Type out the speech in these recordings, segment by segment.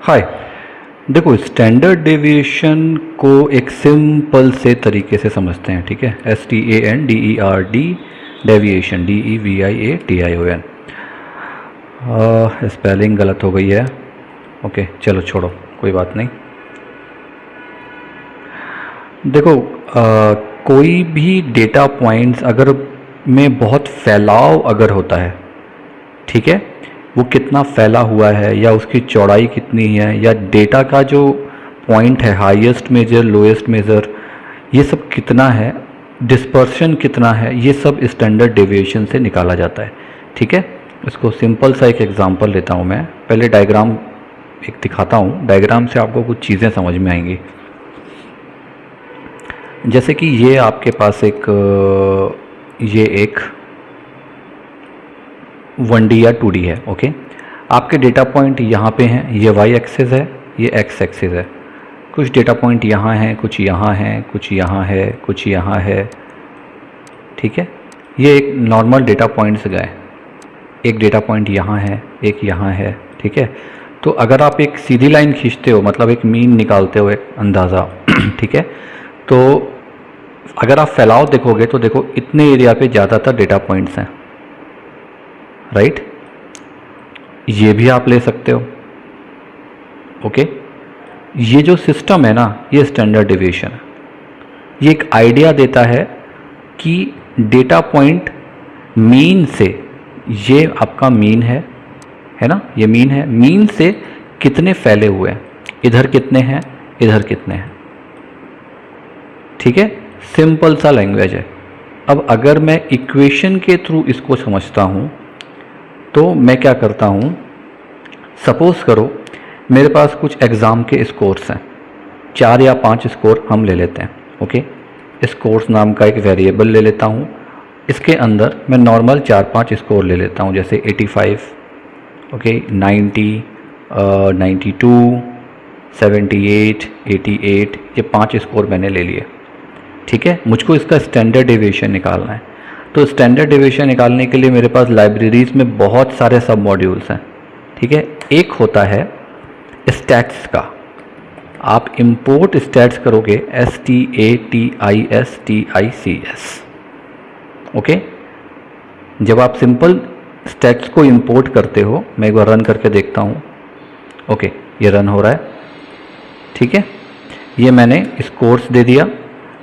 हाय। देखो, standard deviation को एक सिंपल से तरीके से समझते हैं, ठीक है। STANDERD deviation, DEVIATION। स्पेलिंग गलत हो गई है। ओके, चलो छोड़ो, कोई बात नहीं। देखो, कोई भी डेटा पॉइंट्स अगर में बहुत फैलाव अगर होता है, ठीक है, वो कितना फैला हुआ है या उसकी चौड़ाई कितनी है या डेटा का जो पॉइंट है, हाईएस्ट मेजर लोएस्ट मेजर, ये सब कितना है, डिस्पर्शन कितना है, ये सब स्टैंडर्ड डेविएशन से निकाला जाता है, ठीक है। इसको सिंपल सा एक एग्जांपल लेता हूँ मैं। पहले डायग्राम एक दिखाता हूँ, डायग्राम से आपको कुछ चीज़ें समझ में आएंगी। जैसे कि ये आपके पास ये एक 1D या 2D है, ओके। आपके डेटा पॉइंट यहाँ पे हैं, ये y एक्सिस है, ये x एक्सिस है। कुछ डेटा पॉइंट यहाँ हैं, कुछ यहाँ हैं, कुछ यहाँ है, कुछ यहाँ है, ठीक है। ये एक नॉर्मल डेटा पॉइंट्स गए, एक डेटा पॉइंट यहाँ है, एक यहाँ है, ठीक है। तो अगर आप एक सीधी लाइन खींचते हो, मतलब एक मीन निकालते हो, एक अंदाज़ा ठीक है, तो अगर आप फैलाव देखोगे तो देखो इतने एरिया पे ज़्यादातर डेटा पॉइंट्स हैं, राइट। ये भी आप ले सकते हो, ओके। ये जो सिस्टम है ना, ये स्टैंडर्ड डेविएशन है। ये एक आइडिया देता है कि डेटा पॉइंट मीन से, ये आपका मीन है ना, ये मीन है, मीन से कितने फैले हुए हैं, इधर कितने हैं, इधर कितने हैं, ठीक है। सिंपल सा लैंग्वेज है। अब अगर मैं इक्वेशन के थ्रू इसको समझता हूँ तो मैं क्या करता हूँ, सपोज करो मेरे पास कुछ एग्ज़ाम के स्कोर्स हैं, 4 या 5 स्कोर हम ले लेते हैं, ओके। स्कोर्स नाम का एक वेरिएबल ले लेता हूँ, इसके अंदर मैं नॉर्मल 4-5 स्कोर ले लेता हूँ, जैसे 85, ओके, 90, 92, 78, 88, ये 5 स्कोर मैंने ले लिए, ठीक है। मुझको इसका स्टैंडर्ड डेविएशन निकालना है। तो स्टैंडर्ड डेविएशन निकालने के लिए मेरे पास लाइब्रेरीज में बहुत सारे सब मॉड्यूल्स हैं, ठीक है। एक होता है स्टैट्स का, आप इंपोर्ट स्टैट्स करोगे, STATISTICS, ओके। जब आप सिंपल स्टैट्स को इंपोर्ट करते हो, मैं एक बार रन करके देखता हूँ, ओके, ये रन हो रहा है, ठीक है। ये मैंने इस कोर्स दे दिया।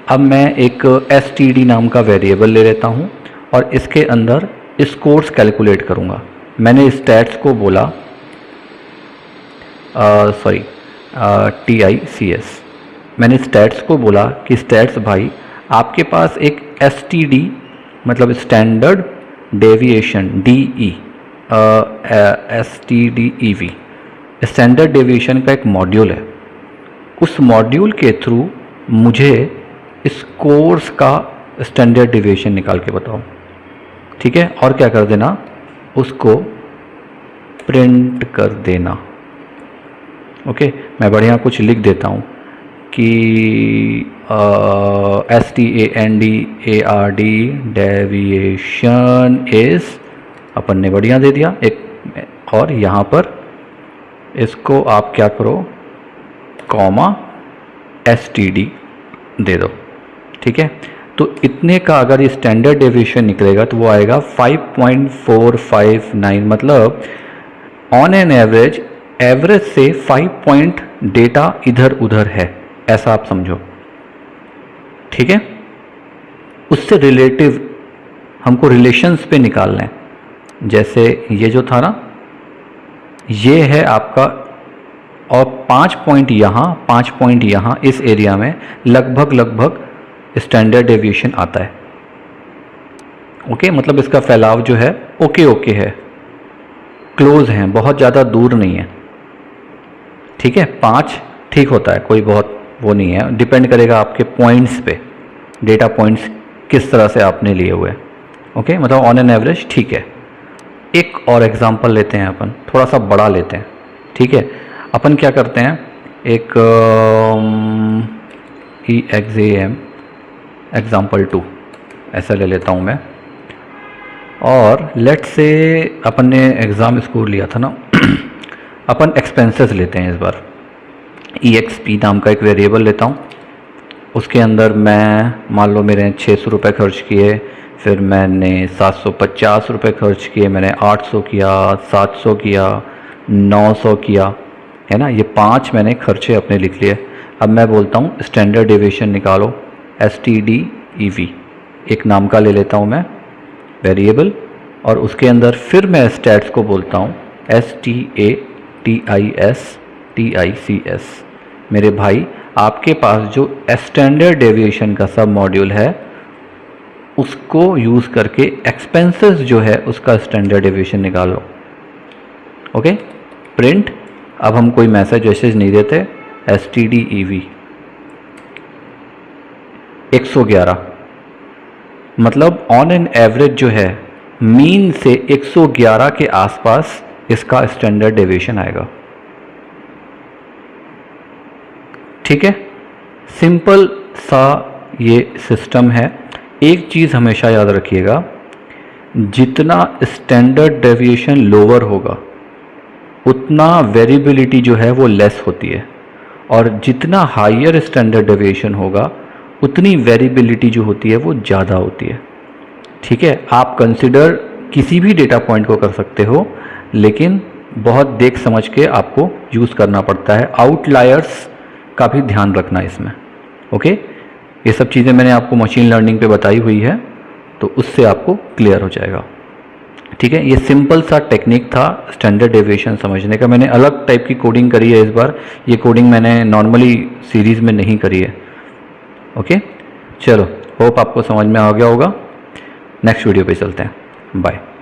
अब मैं एक STD नाम का वेरिएबल ले लेता हूँ और इसके अंदर इस कोर्स कैलकुलेट करूँगा। मैंने स्टैट्स को बोला TICS, मैंने स्टैट्स को बोला कि स्टैट्स भाई आपके पास एक STD मतलब standard deviation DE STDEV standard deviation का एक मॉड्यूल है। उस मॉड्यूल के थ्रू मुझे इस कोर्स का स्टैंडर्ड डेविएशन निकाल के बताओ, ठीक है। और क्या कर देना, उसको प्रिंट कर देना, ओके। मैं बढ़िया कुछ लिख देता हूँ कि STANDARD डेविएशन इज, अपन ने बढ़िया दे दिया एक, और यहाँ पर इसको आप क्या करो, कॉमा STD दे दो, ठीक है। तो इतने का अगर ये स्टैंडर्ड डेविएशन निकलेगा तो वो आएगा 5.459, मतलब ऑन एन एवरेज, एवरेज से 5 पॉइंट डेटा इधर उधर है, ऐसा आप समझो, ठीक है। उससे रिलेटिव हमको रिलेशंस पे निकालना है। जैसे ये जो था ना, ये है आपका, और 5 पॉइंट यहाँ, 5 पॉइंट यहाँ, इस एरिया में लगभग स्टैंडर्ड डेविएशन आता है, ओके। मतलब इसका फैलाव जो है ओके है, क्लोज है, बहुत ज़्यादा दूर नहीं है, ठीक है। 5 ठीक होता है, कोई बहुत वो नहीं है, डिपेंड करेगा आपके पॉइंट्स पे, डेटा पॉइंट्स किस तरह से आपने लिए हुए, ओके। मतलब ऑन एन एवरेज ठीक है। एक और एग्जांपल लेते हैं अपन, थोड़ा सा बड़ा लेते हैं, ठीक है। अपन क्या करते हैं, एक EXAM एग्जाम्पल 2 ऐसा ले लेता हूँ मैं। और लेट्स से अपन ने एग्ज़ाम स्कोर लिया था ना अपन एक्सपेंसेस लेते हैं इस बार। EXP नाम का एक वेरिएबल लेता हूँ, उसके अंदर मैं मान लो मेरे 600 रुपये खर्च किए, फिर मैंने 750 रुपये खर्च किए, मैंने 800 किया, 700 किया, 900 किया, है ना। ये 5 मैंने खर्चे अपने लिख लिए। अब मैं बोलता हूँ स्टैंडर्ड डेविएशन निकालो, STDEV एक नाम का ले लेता हूँ मैं वेरिएबल, और उसके अंदर फिर मैं स्टैट्स को बोलता हूँ STATIS मेरे भाई आपके पास जो स्टैंडर्ड डेविएशन का सब मॉड्यूल है उसको यूज़ करके एक्सपेंसेस जो है उसका स्टैंडर्ड डेविएशन निकालो। Okay, print. अब हम कोई मैसेज वैसेज नहीं देते, STDEV 111, मतलब ऑन एन एवरेज जो है मीन से 111 के आसपास इसका स्टैंडर्ड डेविएशन आएगा। ठीक है, सिंपल सा ये सिस्टम है। एक चीज़ हमेशा याद रखिएगा, जितना स्टैंडर्ड डेविएशन लोअर होगा उतना वेरिएबिलिटी जो है वो लेस होती है, और जितना हायर स्टैंडर्ड डेविएशन होगा उतनी वेरिएबिलिटी जो होती है वो ज़्यादा होती है। ठीक है, आप कंसिडर किसी भी डेटा पॉइंट को कर सकते हो, लेकिन बहुत देख समझ के आपको यूज़ करना पड़ता है। आउटलायर्स का भी ध्यान रखना इसमें। ओके, ये सब चीज़ें मैंने आपको मशीन लर्निंग पे बताई हुई है, तो उससे आपको क्लियर हो जाएगा। ठीक है, ये सिंपल सा टेक्निक था स्टैंडर्ड डेविएशन समझने का। मैंने अलग टाइप की कोडिंग करी है इस बार, ये कोडिंग मैंने नॉर्मली सीरीज़ में नहीं करी है। ओके, चलो, होप आपको समझ में आ गया होगा। नेक्स्ट वीडियो पे चलते हैं, बाय।